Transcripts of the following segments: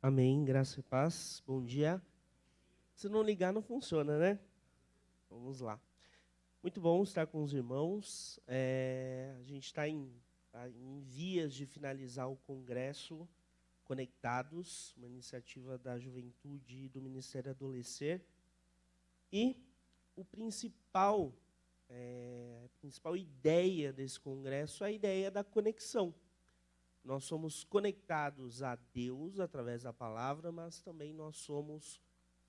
Amém, graça e paz. Bom dia. Se não ligar, não funciona, né? Vamos lá. Muito bom estar com os irmãos. A gente está em vias de finalizar o congresso Conectados, uma iniciativa da Juventude e do Ministério Adolescer. E a principal ideia desse congresso é a ideia da conexão. Nós somos conectados a Deus através da palavra, mas também nós somos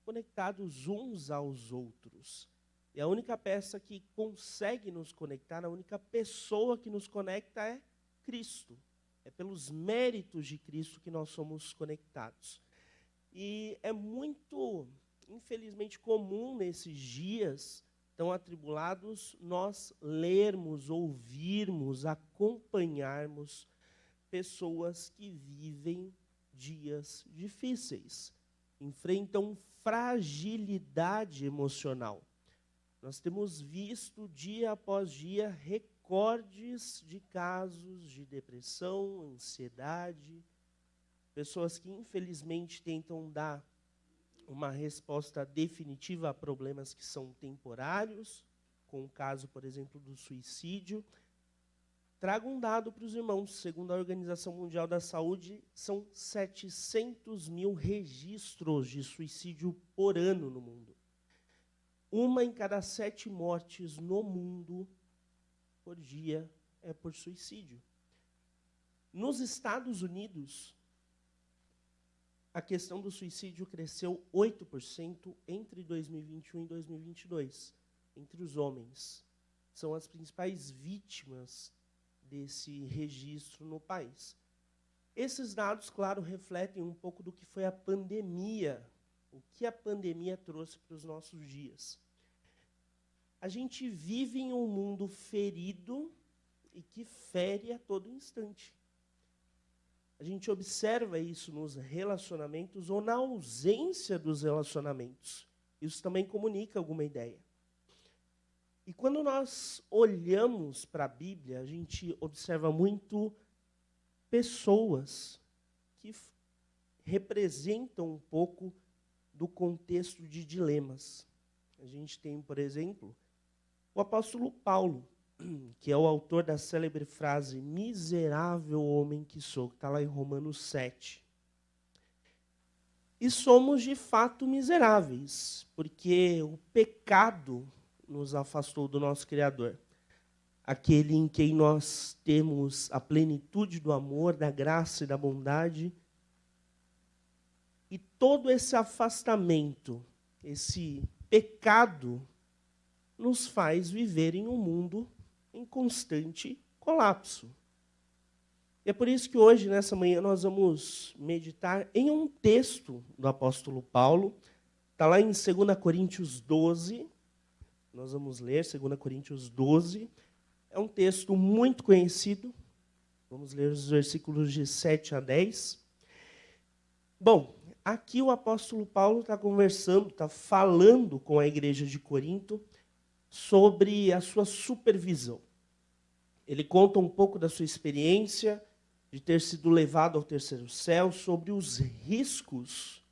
conectados uns aos outros. E a única peça que consegue nos conectar, a única pessoa que nos conecta é Cristo. É pelos méritos de Cristo que nós somos conectados. E é muito, infelizmente, comum nesses dias tão atribulados nós lermos, ouvirmos, acompanharmos pessoas que vivem dias difíceis, enfrentam fragilidade emocional. Nós temos visto dia após dia recordes de casos de depressão, ansiedade, pessoas que infelizmente tentam dar uma resposta definitiva a problemas que são temporários, com o caso, por exemplo, do suicídio. Trago um dado para os irmãos. Segundo a Organização Mundial da Saúde, são 700 mil registros de suicídio por ano no mundo. 1 em cada 7 mortes no mundo por dia é por suicídio. Nos Estados Unidos, a questão do suicídio cresceu 8% entre 2021 e 2022, entre os homens. São as principais vítimas desse registro no país. Esses dados, claro, refletem um pouco do que foi a pandemia, o que a pandemia trouxe para os nossos dias. A gente vive em um mundo ferido e que fere a todo instante. A gente observa isso nos relacionamentos ou na ausência dos relacionamentos. Isso também comunica alguma ideia. E quando nós olhamos para a Bíblia, a gente observa muito pessoas que representam um pouco do contexto de dilemas. A gente tem, por exemplo, o apóstolo Paulo, que é o autor da célebre frase, miserável homem que sou, que está lá em Romanos 7. E somos de fato miseráveis, porque o pecado nos afastou do nosso Criador. Aquele em quem nós temos a plenitude do amor, da graça e da bondade. E todo esse afastamento, esse pecado, nos faz viver em um mundo em constante colapso. E é por isso que hoje, nessa manhã, nós vamos meditar em um texto do apóstolo Paulo. Está lá em 2 Coríntios 12. Nós vamos ler 2 Coríntios 12. É um texto muito conhecido. Vamos ler os versículos de 7 a 10. Bom, aqui o apóstolo Paulo está conversando, está falando com a igreja de Corinto sobre a sua supervisão. Ele conta um pouco da sua experiência de ter sido levado ao terceiro céu, sobre os riscos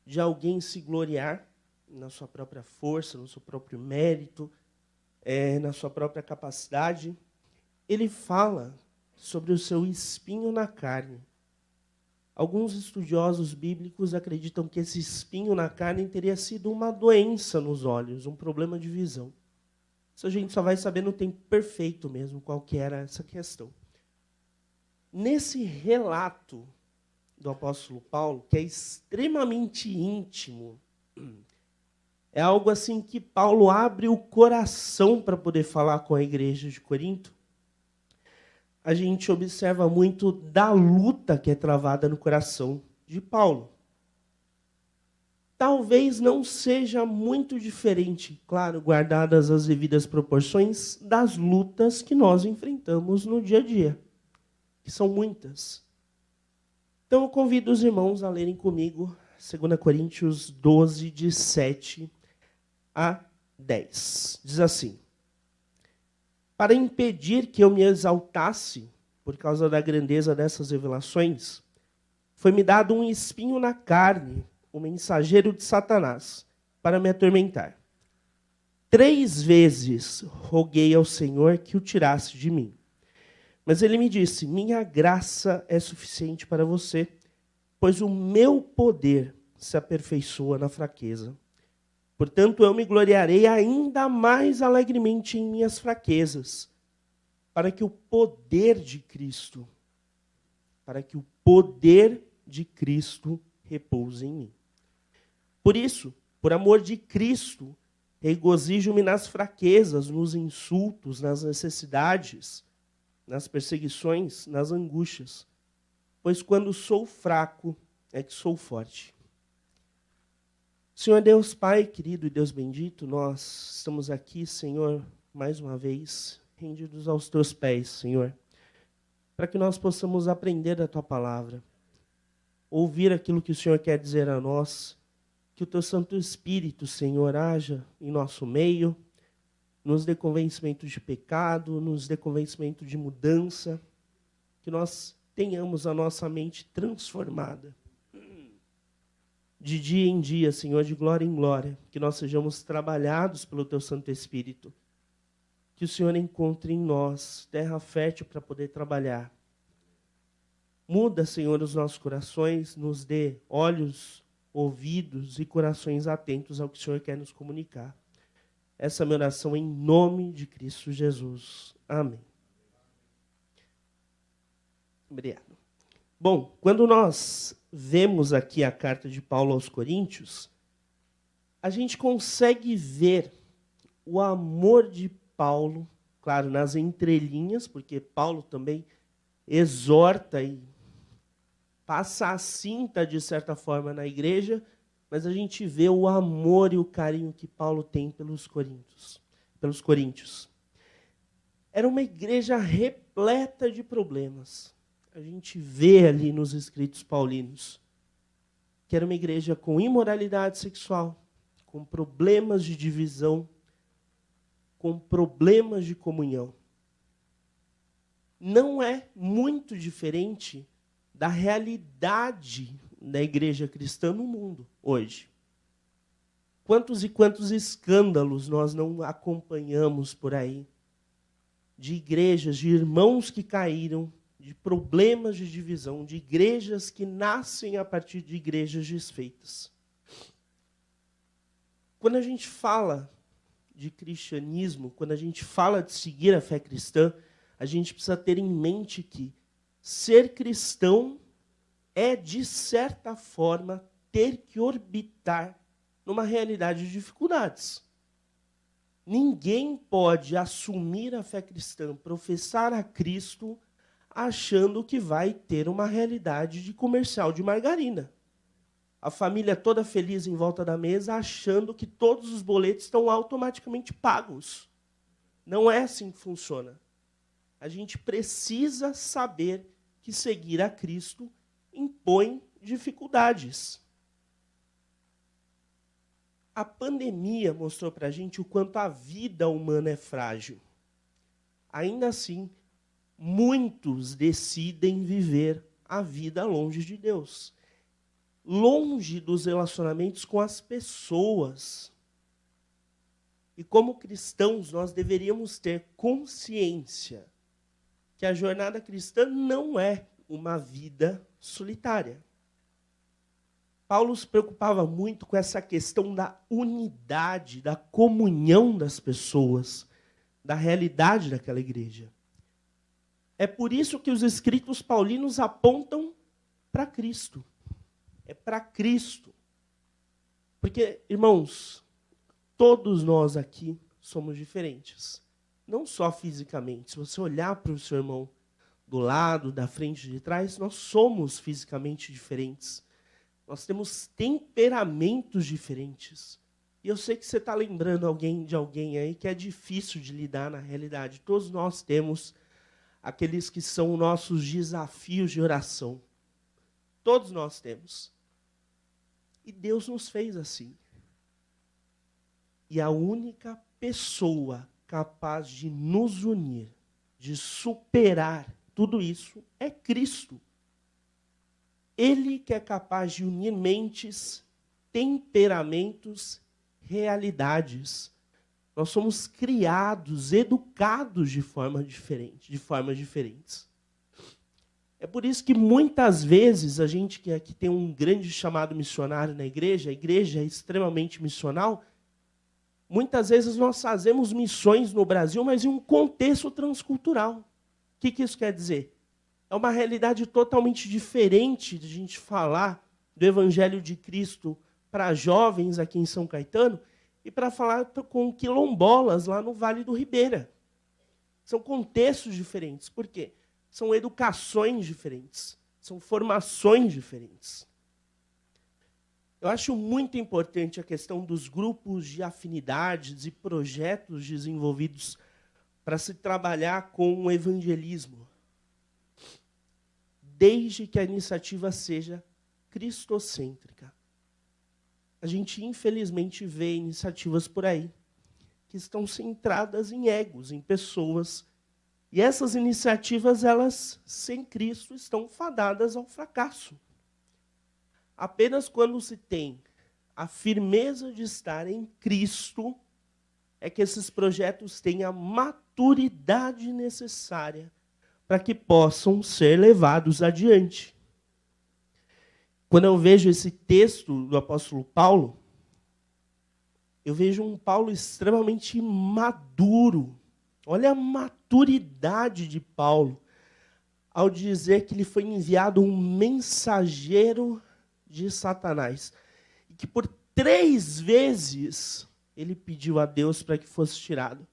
de alguém se gloriar na sua própria força, no seu próprio mérito, na sua própria capacidade. Ele fala sobre o seu espinho na carne. Alguns estudiosos bíblicos acreditam que esse espinho na carne teria sido uma doença nos olhos, um problema de visão. Isso a gente só vai saber no tempo perfeito mesmo qual que era essa questão. Nesse relato do apóstolo Paulo, que é extremamente íntimo, é algo assim que Paulo abre o coração para poder falar com a igreja de Corinto. A gente observa muito da luta que é travada no coração de Paulo. Talvez não seja muito diferente, claro, guardadas as devidas proporções, das lutas que nós enfrentamos no dia a dia, que são muitas. Então eu convido os irmãos a lerem comigo 2 Coríntios 12, de 7 a 10. Diz assim: para impedir que eu me exaltasse por causa da grandeza dessas revelações, foi-me dado um espinho na carne, o mensageiro de Satanás, para me atormentar. 3 vezes roguei ao Senhor que o tirasse de mim. Mas ele me disse: minha graça é suficiente para você, pois o meu poder se aperfeiçoa na fraqueza. Portanto, eu me gloriarei ainda mais alegremente em minhas fraquezas, para que o poder de Cristo repouse em mim. Por isso, por amor de Cristo, regozijo-me nas fraquezas, nos insultos, nas necessidades, nas perseguições, nas angústias. Pois quando sou fraco, é que sou forte. Senhor Deus Pai, querido e Deus bendito, nós estamos aqui, Senhor, mais uma vez, rendidos aos Teus pés, Senhor, para que nós possamos aprender da Tua palavra, ouvir aquilo que o Senhor quer dizer a nós, que o Teu Santo Espírito, Senhor, haja em nosso meio, nos dê convencimento de pecado, nos dê convencimento de mudança, que nós tenhamos a nossa mente transformada. De dia em dia, Senhor, de glória em glória, que nós sejamos trabalhados pelo Teu Santo Espírito. Que o Senhor encontre em nós terra fértil para poder trabalhar. Muda, Senhor, os nossos corações, nos dê olhos, ouvidos e corações atentos ao que o Senhor quer nos comunicar. Essa é a minha oração em nome de Cristo Jesus. Amém. Obrigado. Bom, quando nós vemos aqui a carta de Paulo aos Coríntios, a gente consegue ver o amor de Paulo, claro, nas entrelinhas, porque Paulo também exorta e passa a cinta, de certa forma, na igreja, mas a gente vê o amor e o carinho que Paulo tem pelos coríntios. Era uma igreja repleta de problemas. A gente vê ali nos escritos paulinos que era uma igreja com imoralidade sexual, com problemas de divisão, com problemas de comunhão. Não é muito diferente da realidade da igreja cristã no mundo hoje. Quantos e quantos escândalos nós não acompanhamos por aí, de igrejas, de irmãos que caíram, de problemas de divisão, de igrejas que nascem a partir de igrejas desfeitas. Quando a gente fala de cristianismo, quando a gente fala de seguir a fé cristã, a gente precisa ter em mente que ser cristão é, de certa forma, ter que orbitar numa realidade de dificuldades. Ninguém pode assumir a fé cristã, professar a Cristo, achando que vai ter uma realidade de comercial de margarina. A família toda feliz em volta da mesa, achando que todos os boletos estão automaticamente pagos. Não é assim que funciona. A gente precisa saber que seguir a Cristo impõe dificuldades. A pandemia mostrou para a gente o quanto a vida humana é frágil. Ainda assim, muitos decidem viver a vida longe de Deus, longe dos relacionamentos com as pessoas. E como cristãos, nós deveríamos ter consciência que a jornada cristã não é uma vida solitária. Paulo se preocupava muito com essa questão da unidade, da comunhão das pessoas, da realidade daquela igreja. É por isso que os escritos paulinos apontam para Cristo. É para Cristo. Porque, irmãos, todos nós aqui somos diferentes. Não só fisicamente. Se você olhar para o seu irmão do lado, da frente, de trás, nós somos fisicamente diferentes. Nós temos temperamentos diferentes. E eu sei que você está lembrando de alguém aí que é difícil de lidar na realidade. Todos nós temos aqueles que são nossos desafios de oração. Todos nós temos. E Deus nos fez assim. E a única pessoa capaz de nos unir, de superar tudo isso, é Cristo. Ele que é capaz de unir mentes, temperamentos, realidades. Nós somos criados, educados de formas diferentes. É por isso que muitas vezes a gente que aqui tem um grande chamado missionário na igreja, a igreja é extremamente missional, muitas vezes nós fazemos missões no Brasil, mas em um contexto transcultural. O que isso quer dizer? É uma realidade totalmente diferente de a gente falar do Evangelho de Cristo para jovens aqui em São Caetano e para falar com quilombolas lá no Vale do Ribeira. São contextos diferentes. Por quê? São educações diferentes. São formações diferentes. Eu acho muito importante a questão dos grupos de afinidades e projetos desenvolvidos para se trabalhar com o evangelismo, desde que a iniciativa seja cristocêntrica. A gente, infelizmente, vê iniciativas por aí que estão centradas em egos, em pessoas. E essas iniciativas, elas, sem Cristo, estão fadadas ao fracasso. Apenas quando se tem a firmeza de estar em Cristo, é que esses projetos têm a maturidade necessária para que possam ser levados adiante. Quando eu vejo esse texto do apóstolo Paulo, eu vejo um Paulo extremamente maduro. Olha a maturidade de Paulo ao dizer que ele foi enviado um mensageiro de Satanás. E que por 3 vezes ele pediu a Deus para que fosse tirado.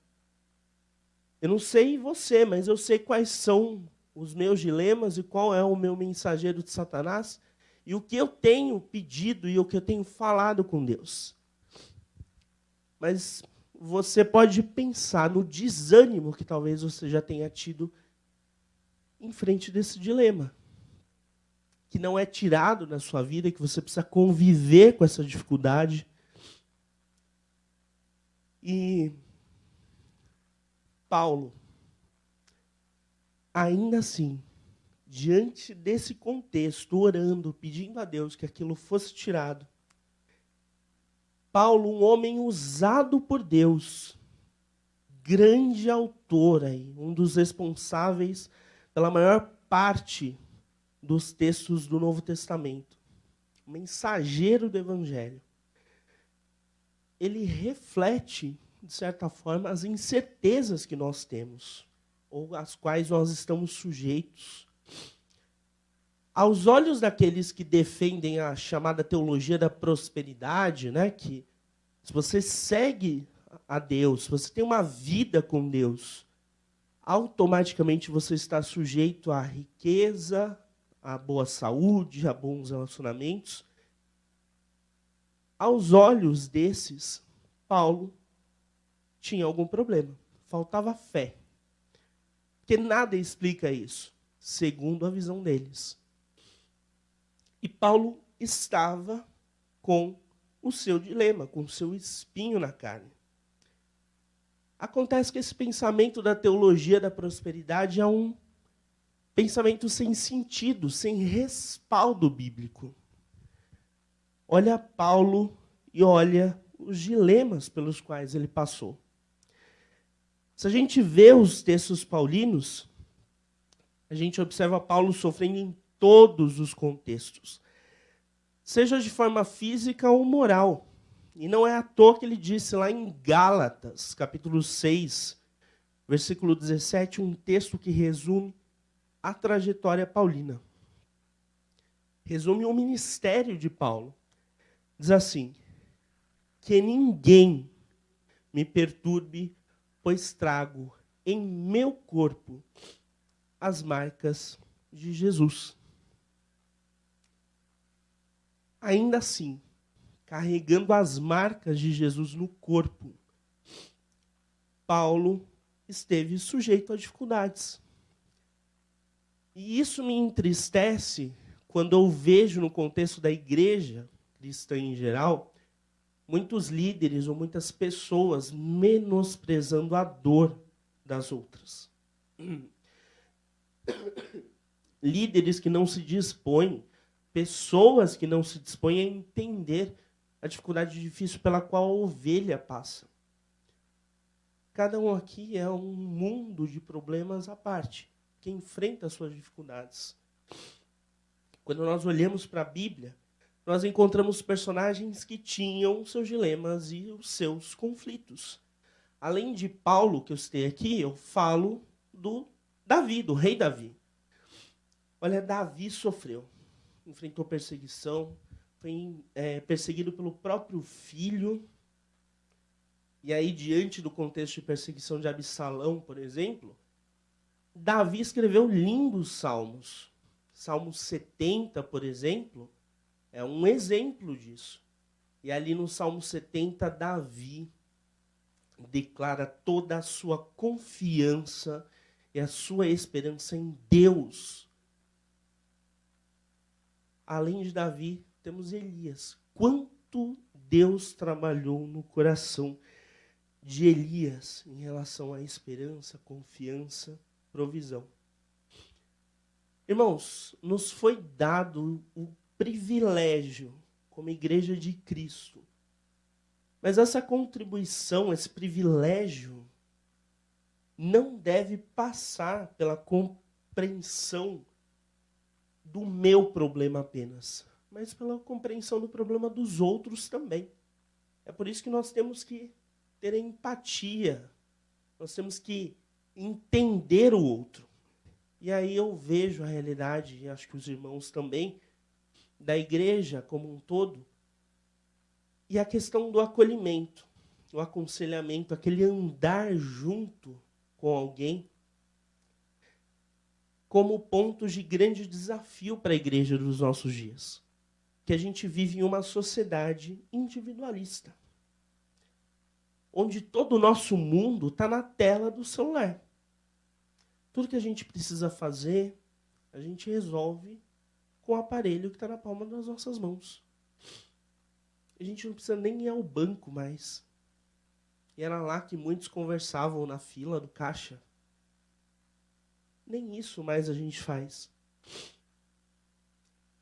Eu não sei você, mas eu sei quais são os meus dilemas e qual é o meu mensageiro de Satanás e o que eu tenho pedido e o que eu tenho falado com Deus. Mas você pode pensar no desânimo que talvez você já tenha tido em frente desse dilema, que não é tirado na sua vida, que você precisa conviver com essa dificuldade. E Paulo, ainda assim, diante desse contexto, orando, pedindo a Deus que aquilo fosse tirado, Paulo, um homem usado por Deus, grande autor, aí, um dos responsáveis pela maior parte dos textos do Novo Testamento, mensageiro do Evangelho, ele reflete, de certa forma, as incertezas que nós temos, ou às quais nós estamos sujeitos. Aos olhos daqueles que defendem a chamada teologia da prosperidade, né, que se você segue a Deus, se você tem uma vida com Deus, automaticamente você está sujeito à riqueza, à boa saúde, a bons relacionamentos. Aos olhos desses, Paulo tinha algum problema, faltava fé. Porque nada explica isso, segundo a visão deles. E Paulo estava com o seu dilema, com o seu espinho na carne. Acontece que esse pensamento da teologia da prosperidade é um pensamento sem sentido, sem respaldo bíblico. Olha Paulo e olha os dilemas pelos quais ele passou. Se a gente vê os textos paulinos, a gente observa Paulo sofrendo em todos os contextos, seja de forma física ou moral. E não é à toa que ele disse lá em Gálatas, capítulo 6, versículo 17, um texto que resume a trajetória paulina. Resume o ministério de Paulo. Diz assim: que ninguém me perturbe, pois trago em meu corpo as marcas de Jesus. Ainda assim, carregando as marcas de Jesus no corpo, Paulo esteve sujeito a dificuldades. E isso me entristece quando eu vejo no contexto da igreja cristã em geral, muitos líderes ou muitas pessoas menosprezando a dor das outras. Líderes que não se dispõem pessoas que não se dispõem a entender a dificuldade difícil pela qual a ovelha passa. Cada um aqui é um mundo de problemas à parte, que enfrenta as suas dificuldades. Quando nós olhamos para a Bíblia, nós encontramos personagens que tinham seus dilemas e os seus conflitos. Além de Paulo, que eu citei aqui, eu falo do Davi, do rei Davi. Olha, Davi sofreu, enfrentou perseguição, foi perseguido pelo próprio filho. E aí, diante do contexto de perseguição de Absalão, por exemplo, Davi escreveu lindos salmos. Salmo 70, por exemplo, é um exemplo disso. E ali no Salmo 70, Davi declara toda a sua confiança e a sua esperança em Deus. Além de Davi, temos Elias. Quanto Deus trabalhou no coração de Elias em relação à esperança, confiança, provisão. Irmãos, nos foi dado o privilégio, como igreja de Cristo. Mas essa contribuição, esse privilégio, não deve passar pela compreensão do meu problema apenas, mas pela compreensão do problema dos outros também. É por isso que nós temos que ter empatia, nós temos que entender o outro. E aí eu vejo a realidade, e acho que os irmãos também, da igreja como um todo, e a questão do acolhimento, o aconselhamento, aquele andar junto com alguém, como pontos de grande desafio para a igreja dos nossos dias. Que a gente vive em uma sociedade individualista, onde todo o nosso mundo está na tela do celular. Tudo que a gente precisa fazer, a gente resolve com o aparelho que está na palma das nossas mãos. A gente não precisa nem ir ao banco mais. E era lá que muitos conversavam na fila do caixa. Nem isso mais a gente faz.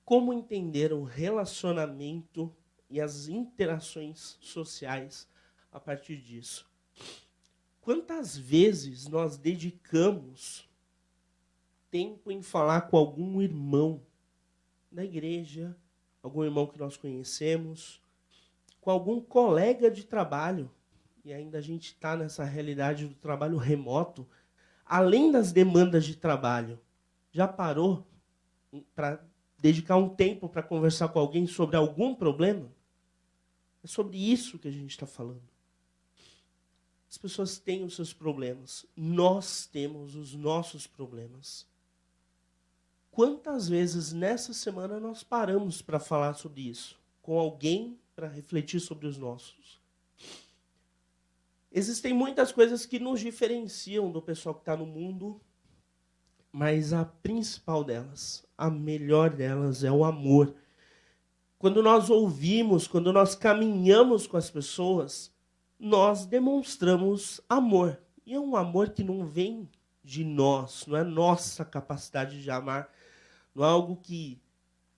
Como entender o relacionamento e as interações sociais a partir disso? Quantas vezes nós dedicamos tempo em falar com algum irmão da igreja, algum irmão que nós conhecemos, com algum colega de trabalho, e ainda a gente está nessa realidade do trabalho remoto, além das demandas de trabalho, já parou para dedicar um tempo para conversar com alguém sobre algum problema? É sobre isso que a gente está falando. As pessoas têm os seus problemas. Nós temos os nossos problemas. Quantas vezes nessa semana nós paramos para falar sobre isso? Com alguém para refletir sobre os nossos? Existem muitas coisas que nos diferenciam do pessoal que está no mundo, mas a principal delas, a melhor delas é o amor. Quando nós ouvimos, quando nós caminhamos com as pessoas, nós demonstramos amor. E é um amor que não vem de nós, não é nossa capacidade de amar, não é algo que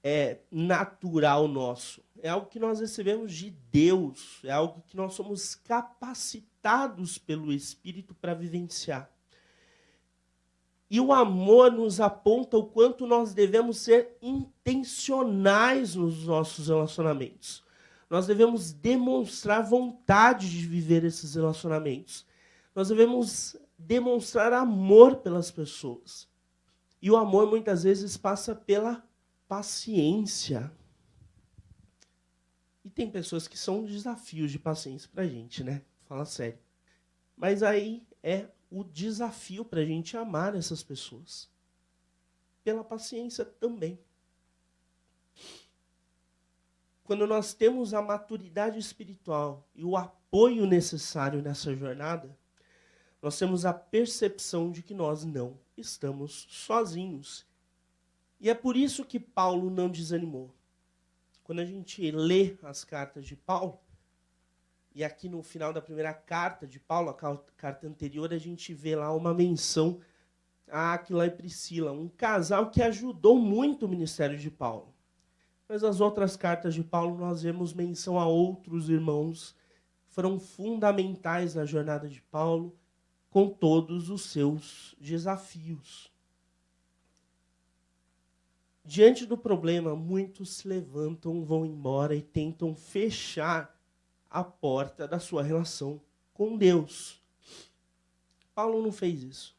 é natural nosso. É algo que nós recebemos de Deus, é algo que nós somos capacitados pelo Espírito para vivenciar. E o amor nos aponta o quanto nós devemos ser intencionais nos nossos relacionamentos. Nós devemos demonstrar vontade de viver esses relacionamentos. Nós devemos demonstrar amor pelas pessoas. E o amor muitas vezes passa pela paciência. E tem pessoas que são desafios de paciência para a gente, né? Fala sério. Mas aí é o desafio para a gente amar essas pessoas. Pela paciência também. Quando nós temos a maturidade espiritual e o apoio necessário nessa jornada, nós temos a percepção de que nós não estamos sozinhos. E é por isso que Paulo não desanimou. Quando a gente lê as cartas de Paulo, e aqui no final da primeira carta de Paulo, a carta anterior, a gente vê lá uma menção a Áquila e Priscila, um casal que ajudou muito o ministério de Paulo. Mas nas outras cartas de Paulo nós vemos menção a outros irmãos que foram fundamentais na jornada de Paulo, com todos os seus desafios. Diante do problema, muitos se levantam, vão embora e tentam fechar a porta da sua relação com Deus. Paulo não fez isso.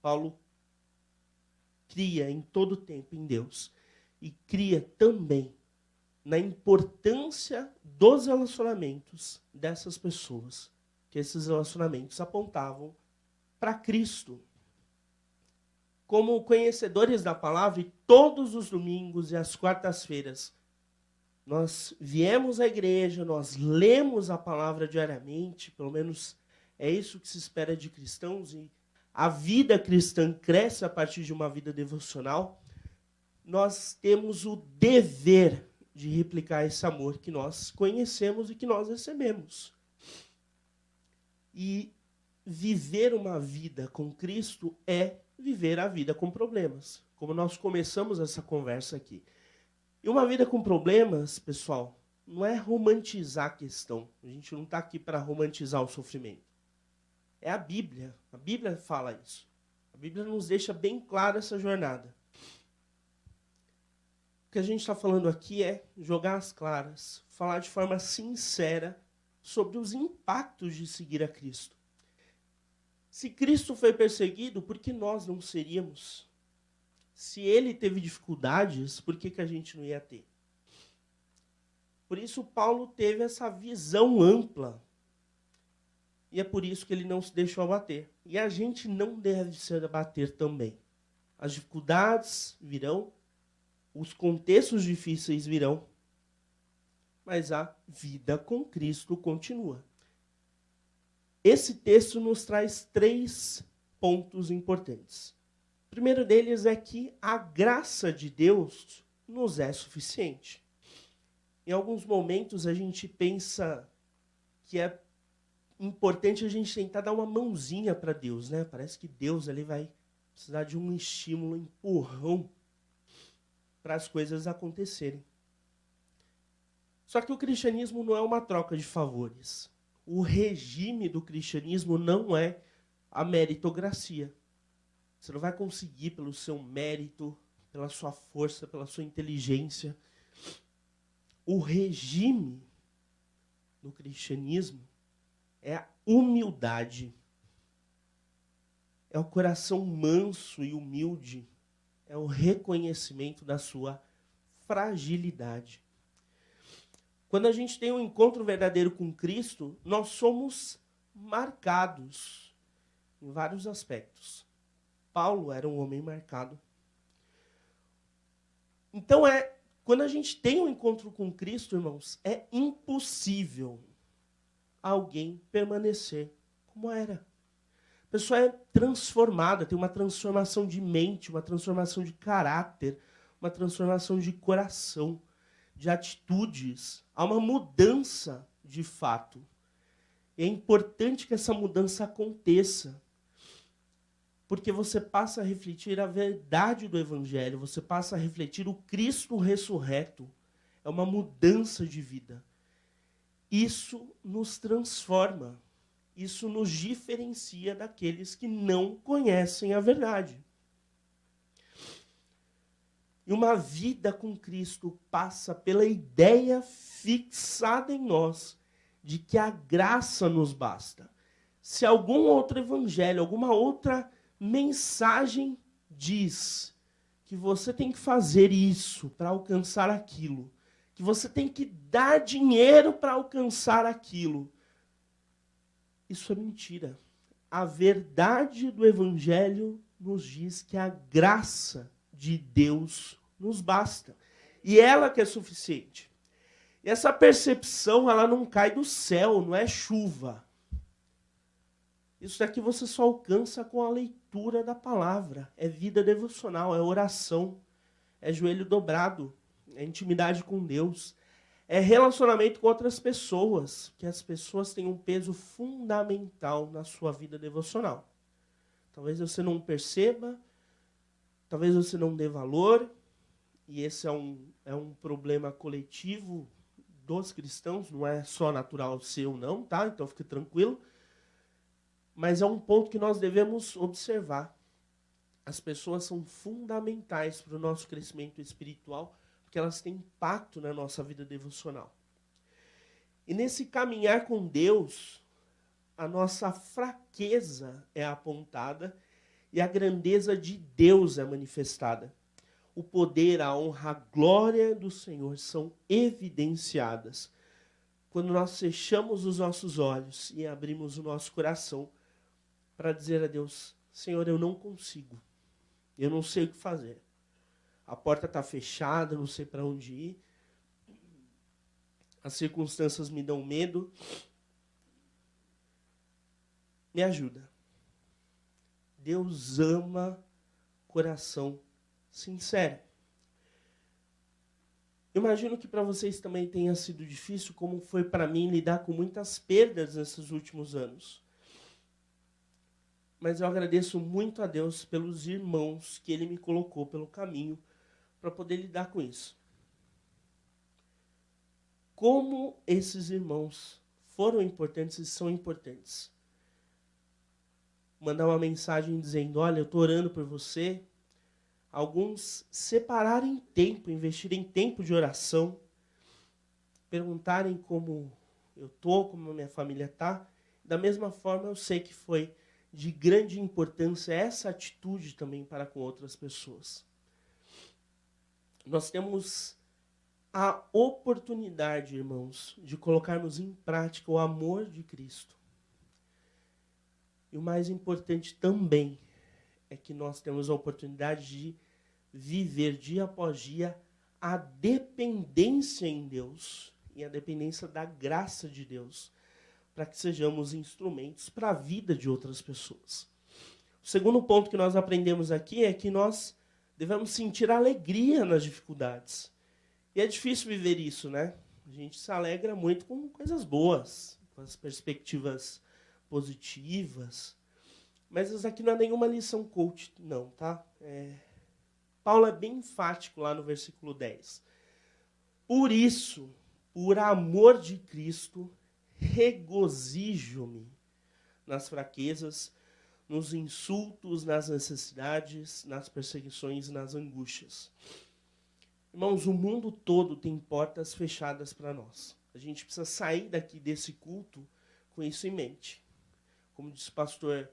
Paulo cria em todo tempo em Deus e cria também na importância dos relacionamentos dessas pessoas, que esses relacionamentos apontavam para Cristo. Como conhecedores da palavra, e todos os domingos e às quartas-feiras, nós viemos à igreja, nós lemos a palavra diariamente, pelo menos é isso que se espera de cristãos, e a vida cristã cresce a partir de uma vida devocional. Nós temos o dever de replicar esse amor que nós conhecemos e que nós recebemos. E viver uma vida com Cristo é viver a vida com problemas, como nós começamos essa conversa aqui. E uma vida com problemas, pessoal, não é romantizar a questão. A gente não está aqui para romantizar o sofrimento. É a Bíblia. A Bíblia fala isso. A Bíblia nos deixa bem clara essa jornada. O que a gente está falando aqui é jogar as claras, falar de forma sincera sobre os impactos de seguir a Cristo. Se Cristo foi perseguido, por que nós não seríamos? Se ele teve dificuldades, por que a gente não ia ter? Por isso Paulo teve essa visão ampla. E é por isso que ele não se deixou abater. E a gente não deve se abater também. As dificuldades virão, os contextos difíceis virão, mas a vida com Cristo continua. Esse texto nos traz 3 pontos importantes. O primeiro deles é que a graça de Deus nos é suficiente. Em alguns momentos a gente pensa que é importante a gente tentar dar uma mãozinha para Deus, né? Parece que Deus ali vai precisar de um estímulo, um empurrão para as coisas acontecerem. Só que o cristianismo não é uma troca de favores. O regime do cristianismo não é a meritocracia. Você não vai conseguir pelo seu mérito, pela sua força, pela sua inteligência. O regime do cristianismo é a humildade. É o coração manso e humilde. É o reconhecimento da sua fragilidade. Quando a gente tem um encontro verdadeiro com Cristo, nós somos marcados em vários aspectos. Paulo era um homem marcado. Então, quando a gente tem um encontro com Cristo, irmãos, é impossível alguém permanecer como era. A pessoa é transformada, tem uma transformação de mente, uma transformação de caráter, uma transformação de coração, de atitudes. Há uma mudança de fato. E é importante que essa mudança aconteça, porque você passa a refletir a verdade do Evangelho, você passa a refletir o Cristo ressurreto. É uma mudança de vida. Isso nos transforma. Isso nos diferencia daqueles que não conhecem a verdade. E uma vida com Cristo passa pela ideia fixada em nós de que a graça nos basta. Se algum outro evangelho, alguma outra mensagem diz que você tem que fazer isso para alcançar aquilo, que você tem que dar dinheiro para alcançar aquilo, isso é mentira. A verdade do Evangelho nos diz que a graça de Deus nos basta. E ela que é suficiente. E essa percepção, ela não cai do céu, não é chuva. Isso daqui você só alcança com a leitura da palavra. É vida devocional, é oração, é joelho dobrado, é intimidade com Deus. É relacionamento com outras pessoas, que as pessoas têm um peso fundamental na sua vida devocional. Talvez você não perceba, talvez você não dê valor, e esse é um problema coletivo dos cristãos, não é só natural seu não, tá? Então fique tranquilo. Mas é um ponto que nós devemos observar. As pessoas são fundamentais para o nosso crescimento espiritual, porque elas têm impacto na nossa vida devocional. E nesse caminhar com Deus, a nossa fraqueza é apontada e a grandeza de Deus é manifestada. O poder, a honra, a glória do Senhor são evidenciadas quando nós fechamos os nossos olhos e abrimos o nosso coração para dizer a Deus: Senhor, eu não consigo, eu não sei o que fazer. A porta está fechada, eu não sei para onde ir. As circunstâncias me dão medo. Me ajuda. Deus ama coração sincero. Eu imagino que para vocês também tenha sido difícil, como foi para mim lidar com muitas perdas nesses últimos anos. Mas eu agradeço muito a Deus pelos irmãos que Ele me colocou pelo caminho para poder lidar com isso. Como esses irmãos foram importantes e são importantes. Mandar uma mensagem dizendo: olha, eu estou orando por você. Alguns separarem tempo, investirem tempo de oração, perguntarem como eu estou, como a minha família está. Da mesma forma, eu sei que foi de grande importância essa atitude também para com outras pessoas. Nós temos a oportunidade, irmãos, de colocarmos em prática o amor de Cristo. E o mais importante também é que nós temos a oportunidade de viver dia após dia a dependência em Deus e a dependência da graça de Deus, para que sejamos instrumentos para a vida de outras pessoas. O segundo ponto que nós aprendemos aqui é que nós devemos sentir alegria nas dificuldades. E é difícil viver isso, né? A gente se alegra muito com coisas boas, com as perspectivas positivas. Mas isso aqui não é nenhuma lição coach, não, tá? Paulo é bem enfático lá no versículo 10. Por isso, por amor de Cristo, regozijo-me nas fraquezas, nos insultos, nas necessidades, nas perseguições, nas angústias. Irmãos, o mundo todo tem portas fechadas para nós. A gente precisa sair daqui desse culto com isso em mente. Como disse o pastor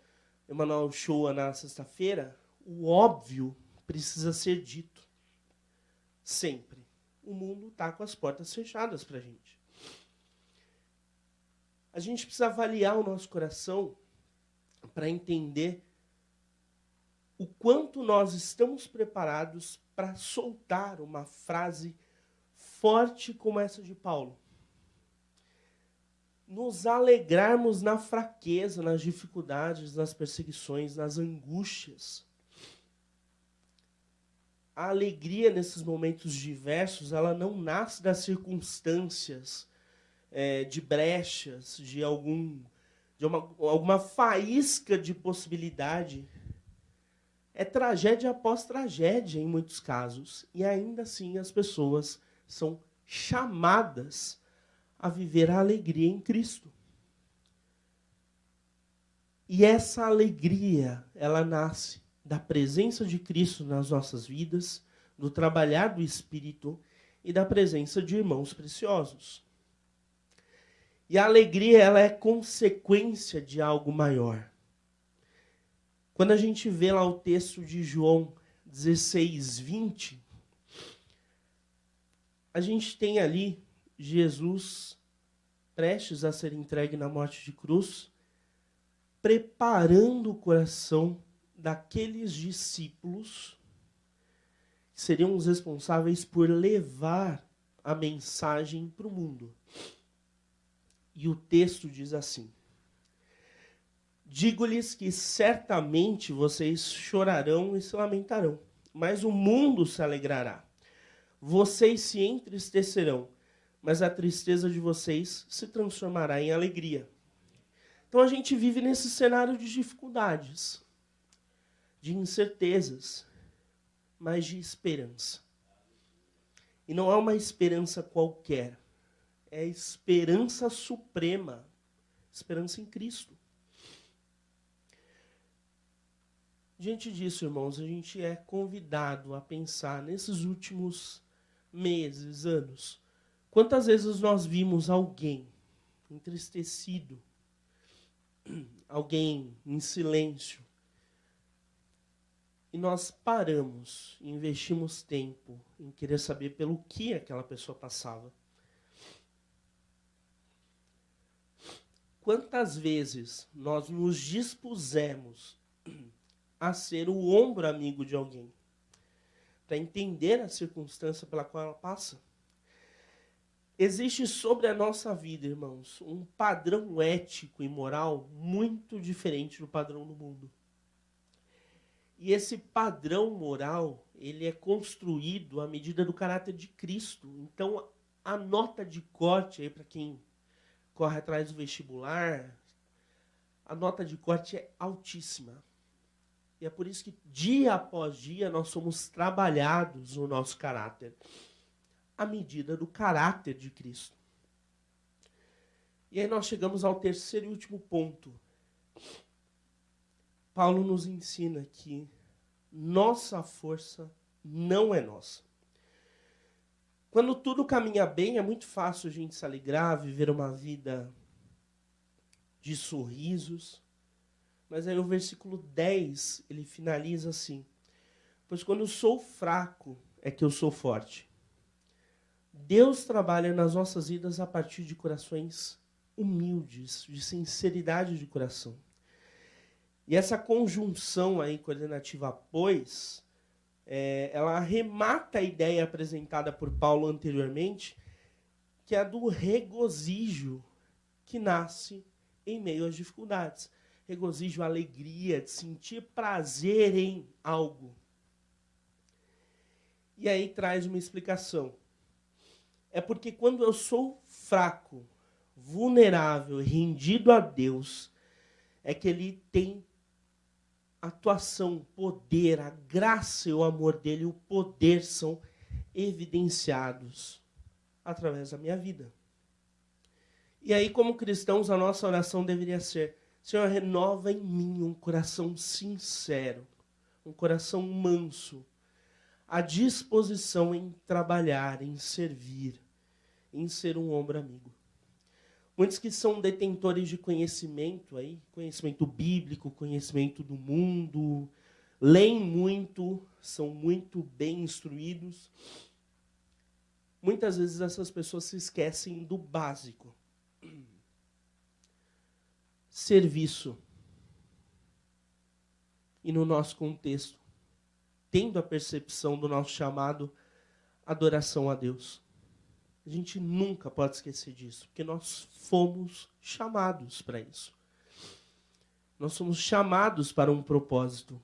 Emanuel Shoa na sexta-feira, o óbvio precisa ser dito. Sempre. O mundo está com as portas fechadas para a gente. A gente precisa avaliar o nosso coração para entender o quanto nós estamos preparados para soltar uma frase forte como essa de Paulo. Nos alegrarmos na fraqueza, nas dificuldades, nas perseguições, nas angústias. A alegria nesses momentos diversos, ela não nasce das circunstâncias, de brechas, de alguma faísca de possibilidade. É tragédia após tragédia em muitos casos. E ainda assim as pessoas são chamadas a viver a alegria em Cristo. E essa alegria, ela nasce da presença de Cristo nas nossas vidas, do trabalhar do Espírito e da presença de irmãos preciosos. E a alegria, ela é consequência de algo maior. Quando a gente vê lá o texto de João 16:20, a gente tem ali Jesus prestes a ser entregue na morte de cruz, preparando o coração daqueles discípulos que seriam os responsáveis por levar a mensagem para o mundo. E o texto diz assim: digo-lhes que certamente vocês chorarão e se lamentarão, mas o mundo se alegrará. Vocês se entristecerão, mas a tristeza de vocês se transformará em alegria. Então a gente vive nesse cenário de dificuldades, de incertezas, mas de esperança. E não é uma esperança qualquer. É a esperança suprema. Esperança em Cristo. Diante disso, irmãos, a gente é convidado a pensar nesses últimos meses, anos. Quantas vezes nós vimos alguém entristecido, alguém em silêncio, e nós paramos e investimos tempo em querer saber pelo que aquela pessoa passava. Quantas vezes nós nos dispusemos a ser o ombro amigo de alguém, para entender a circunstância pela qual ela passa? Existe sobre a nossa vida, irmãos, um padrão ético e moral muito diferente do padrão do mundo. E esse padrão moral, ele é construído à medida do caráter de Cristo. Então, a nota de corte, aí para quem corre atrás do vestibular, a nota de corte é altíssima. E é por isso que, dia após dia, nós somos trabalhados no nosso caráter, à medida do caráter de Cristo. E aí nós chegamos ao terceiro e último ponto. Paulo nos ensina que nossa força não é nossa. Quando tudo caminha bem, é muito fácil a gente se alegrar, viver uma vida de sorrisos. Mas aí o versículo 10, ele finaliza assim: pois quando eu sou fraco, é que eu sou forte. Deus trabalha nas nossas vidas a partir de corações humildes, de sinceridade de coração. E essa conjunção aí coordenativa pois, ela arremata a ideia apresentada por Paulo anteriormente, que é a do regozijo que nasce em meio às dificuldades. Regozijo, alegria, de sentir prazer em algo. E aí traz uma explicação. É porque quando eu sou fraco, vulnerável, rendido a Deus, é que Ele tem atuação, poder, a graça e o amor dele, o poder são evidenciados através da minha vida. E aí, como cristãos, a nossa oração deveria ser: Senhor, renova em mim um coração sincero, um coração manso, à disposição em trabalhar, em servir, em ser um ombro amigo. Muitos que são detentores de conhecimento, aí, conhecimento bíblico, conhecimento do mundo, leem muito, são muito bem instruídos. Muitas vezes essas pessoas se esquecem do básico. Serviço. E no nosso contexto, tendo a percepção do nosso chamado, adoração a Deus. A gente nunca pode esquecer disso, porque nós fomos chamados para isso. Nós somos chamados para um propósito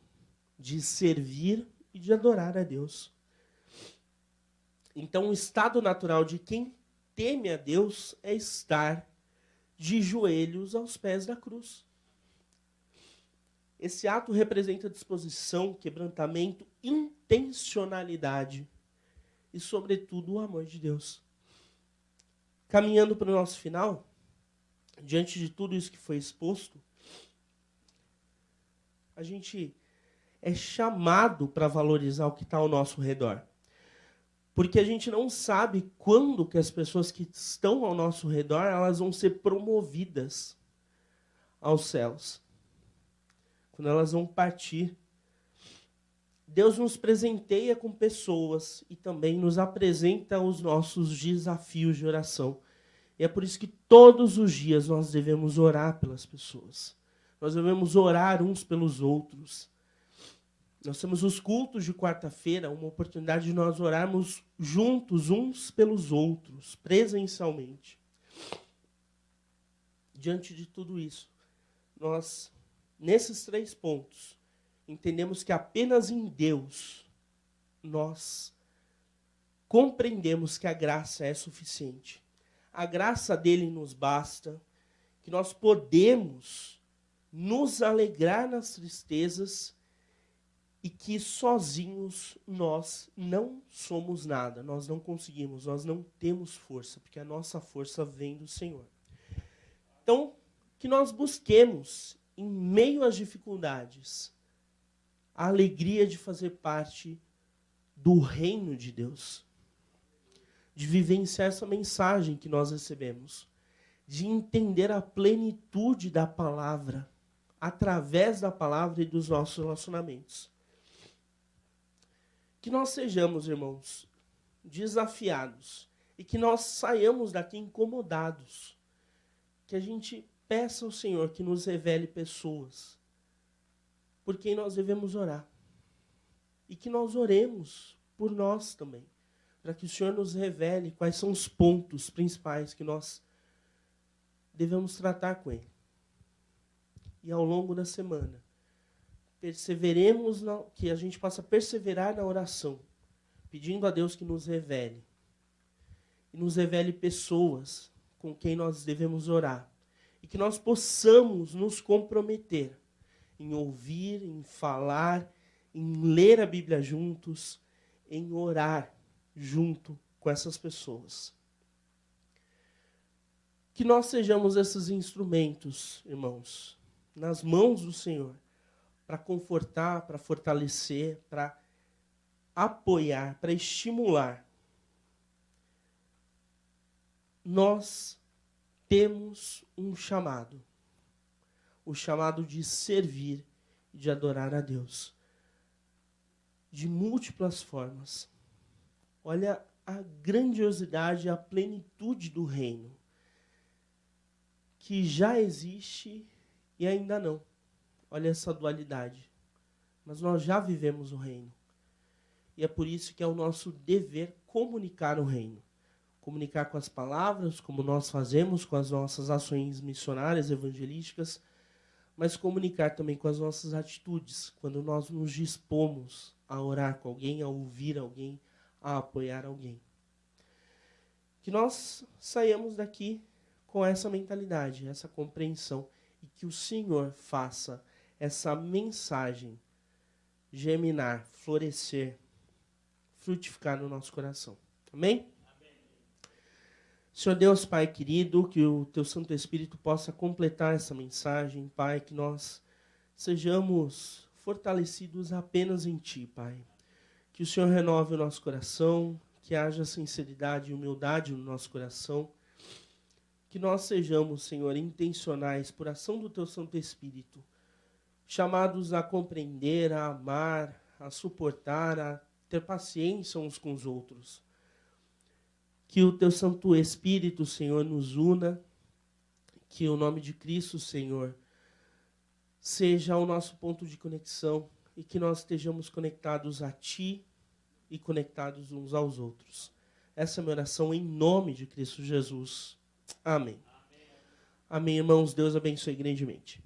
de servir e de adorar a Deus. Então, o estado natural de quem teme a Deus é estar de joelhos aos pés da cruz. Esse ato representa disposição, quebrantamento, intencionalidade e, sobretudo, o amor de Deus. Caminhando para o nosso final, diante de tudo isso que foi exposto, a gente é chamado para valorizar o que está ao nosso redor. Porque a gente não sabe quando que as pessoas que estão ao nosso redor, elas vão ser promovidas aos céus. Quando elas vão partir. Deus nos presenteia com pessoas e também nos apresenta os nossos desafios de oração. E é por isso que todos os dias nós devemos orar pelas pessoas. Nós devemos orar uns pelos outros. Nós temos os cultos de quarta-feira, uma oportunidade de nós orarmos juntos uns pelos outros, presencialmente. Diante de tudo isso, nós, nesses 3 pontos, entendemos que apenas em Deus nós compreendemos que a graça é suficiente. A graça dele nos basta, que nós podemos nos alegrar nas tristezas e que sozinhos nós não somos nada, nós não conseguimos, nós não temos força, porque a nossa força vem do Senhor. Então, que nós busquemos, em meio às dificuldades, a alegria de fazer parte do reino de Deus, de vivenciar essa mensagem que nós recebemos, de entender a plenitude da palavra, através da palavra e dos nossos relacionamentos. Que nós sejamos, irmãos, desafiados e que nós saiamos daqui incomodados. Que a gente peça ao Senhor que nos revele pessoas por quem nós devemos orar. E que nós oremos por nós também, para que o Senhor nos revele quais são os pontos principais que nós devemos tratar com Ele. E ao longo da semana, que a gente possa perseverar na oração, pedindo a Deus que nos revele. E nos revele pessoas com quem nós devemos orar. E que nós possamos nos comprometer em ouvir, em falar, em ler a Bíblia juntos, em orar junto com essas pessoas. Que nós sejamos esses instrumentos, irmãos, nas mãos do Senhor, para confortar, para fortalecer, para apoiar, para estimular. Nós temos um chamado, o chamado de servir e de adorar a Deus, de múltiplas formas. Olha a grandiosidade e a plenitude do reino, que já existe e ainda não. Olha essa dualidade. Mas nós já vivemos o reino. E é por isso que é o nosso dever comunicar o reino. Comunicar com as palavras, como nós fazemos com as nossas ações missionárias, evangelísticas, mas comunicar também com as nossas atitudes, quando nós nos dispomos a orar com alguém, a ouvir alguém, a apoiar alguém. Que nós saiamos daqui com essa mentalidade, essa compreensão, e que o Senhor faça essa mensagem germinar, florescer, frutificar no nosso coração. Amém? Amém? Senhor Deus, Pai querido, que o Teu Santo Espírito possa completar essa mensagem, Pai, que nós sejamos fortalecidos apenas em Ti, Pai. Que o Senhor renove o nosso coração, que haja sinceridade e humildade no nosso coração. Que nós sejamos, Senhor, intencionais por ação do Teu Santo Espírito, chamados a compreender, a amar, a suportar, a ter paciência uns com os outros. Que o Teu Santo Espírito, Senhor, nos una, que o nome de Cristo, Senhor, seja o nosso ponto de conexão e que nós estejamos conectados a Ti e conectados uns aos outros. Essa é a minha oração em nome de Cristo Jesus. Amém. Amém, irmãos. Deus abençoe grandemente.